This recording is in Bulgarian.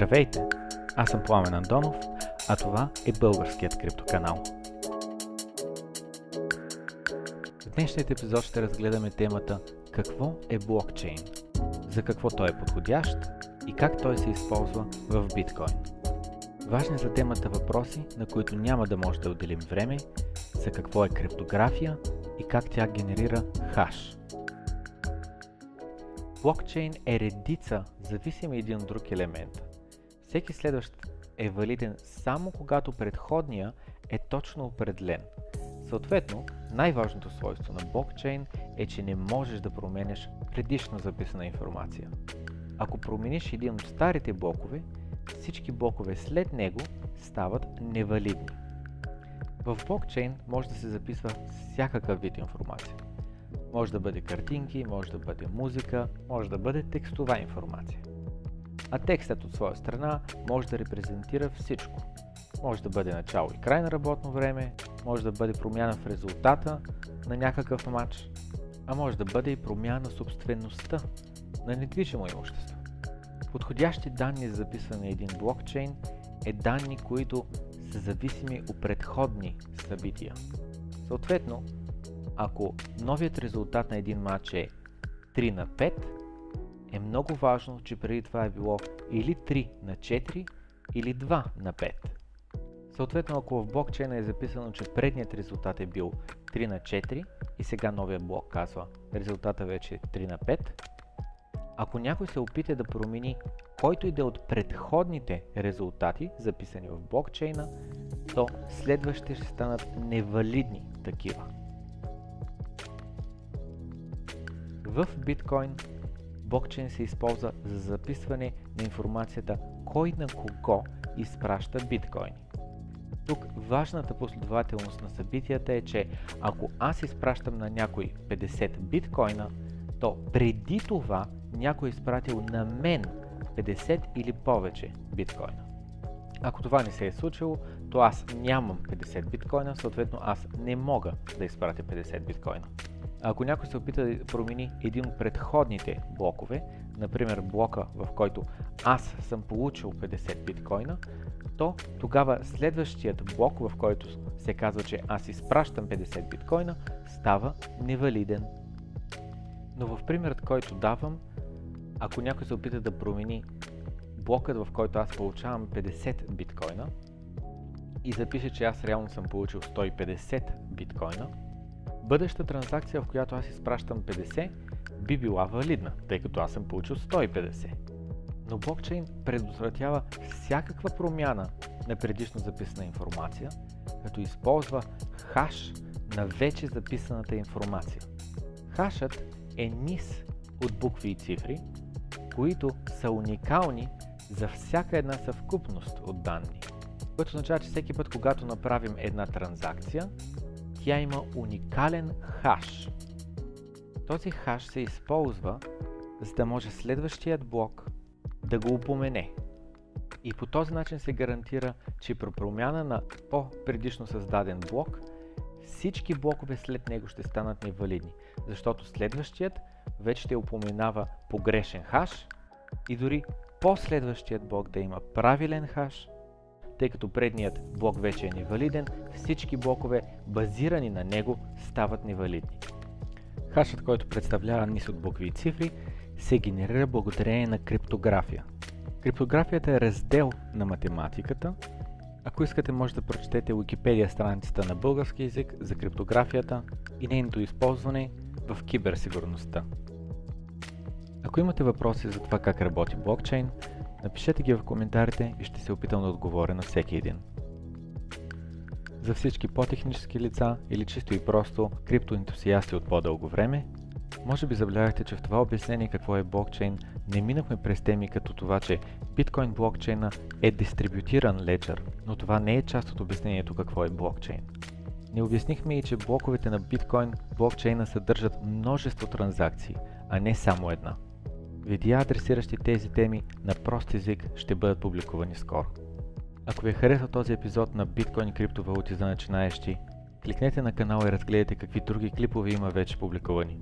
Здравейте! Аз съм Пламен Андонов, а това е българският криптоканал. В днешният епизод ще разгледаме темата какво е блокчейн, за какво той е подходящ и как той се използва в биткоин. Важни за темата въпроси, на които няма да може да отделим време, са какво е криптография и как тя генерира хаш. Блокчейн е редица зависими един от друг елемент. Всеки следващ е валиден само когато предходния е точно определен. Съответно, най-важното свойство на блокчейн е, че не можеш да променяш предишно записана информация. Ако промениш един от старите блокове, всички блокове след него стават невалидни. В блокчейн може да се записва всякакъв вид информация. Може да бъде картинки, може да бъде музика, може да бъде текстова информация. А текстът от своя страна може да репрезентира всичко. Може да бъде начало и край на работно време, може да бъде промяна в резултата на някакъв матч, а може да бъде и промяна на собствеността на недвижимо имущество. Подходящи данни за записване на един блокчейн е данни, които са зависими от предходни събития. Съответно, ако новият резултат на един матч е 3-5, е много важно, че преди това е било или 3-4 или 2-5. Съответно, ако в блокчейна е записано, че предният резултат е бил 3-4 и сега новия блок казва резултата вече е 3-5, ако някой се опита да промени който и да е от предходните резултати, записани в блокчейна, то следващите ще станат невалидни такива. В биткоин блокчейн се използва за записване на информацията кой на кого изпраща биткоини. Тук важната последователност на събитията е, че ако аз изпращам на някой 50 биткоина, то преди това някой е изпратил на мен 50 или повече биткоина. Ако това не се е случило, то аз нямам 50 биткоина, съответно аз не мога да изпратя 50 биткоина. Ако някой се опита да промени един от предходните блокове, например блока, в който аз съм получил 50 биткоина, то тогава следващият блок, в който се казва, че аз изпращам 50 биткоина, става невалиден. Но в примерът, който давам, ако някой се опита да промени блокът, в който аз получавам 50 биткоина и запише, че аз реално съм получил 150 биткоина, бъдеща транзакция, в която аз изпращам 50, би била валидна, тъй като аз съм получил 150. Но блокчейн предотвратява всякаква промяна на предишно записана информация, като използва хаш на вече записаната информация. Хашът е низ от букви и цифри, които са уникални за всяка една съвкупност от данни, което означава, че всеки път, когато направим една транзакция, тя има уникален хаш. Този хаш се използва, за да може следващият блок да го упомене. И по този начин се гарантира, че при промяна на по-предишно създаден блок, всички блокове след него ще станат невалидни, защото следващият вече ще упоменава погрешен хаш и дори последващият блок да има правилен хаш, тъй като предният блок вече е невалиден, всички блокове, базирани на него, стават невалидни. Хашът, който представлява низ от букви и цифри, се генерира благодарение на криптография. Криптографията е раздел на математиката. Ако искате, може да прочетете Wikipedia страницата на български език за криптографията и нейното използване в киберсигурността. Ако имате въпроси за това как работи блокчейн, напишете ги в коментарите и ще се опитам да отговоря на всеки един. За всички по-технически лица или чисто и просто криптоентусиасти от по-дълго време, може би забелязахте, че в това обяснение какво е блокчейн не минахме през теми като това, че биткоин блокчейна е дистрибютиран леджер, но това не е част от обяснението какво е блокчейн. Не обяснихме и, че блоковете на биткоин блокчейна съдържат множество транзакции, а не само една. Видеа, адресиращи тези теми на прост език, ще бъдат публикувани скоро. Ако ви е харесал този епизод на биткоин и криптовалути за начинаещи, кликнете на канала и разгледайте какви други клипове има вече публикувани.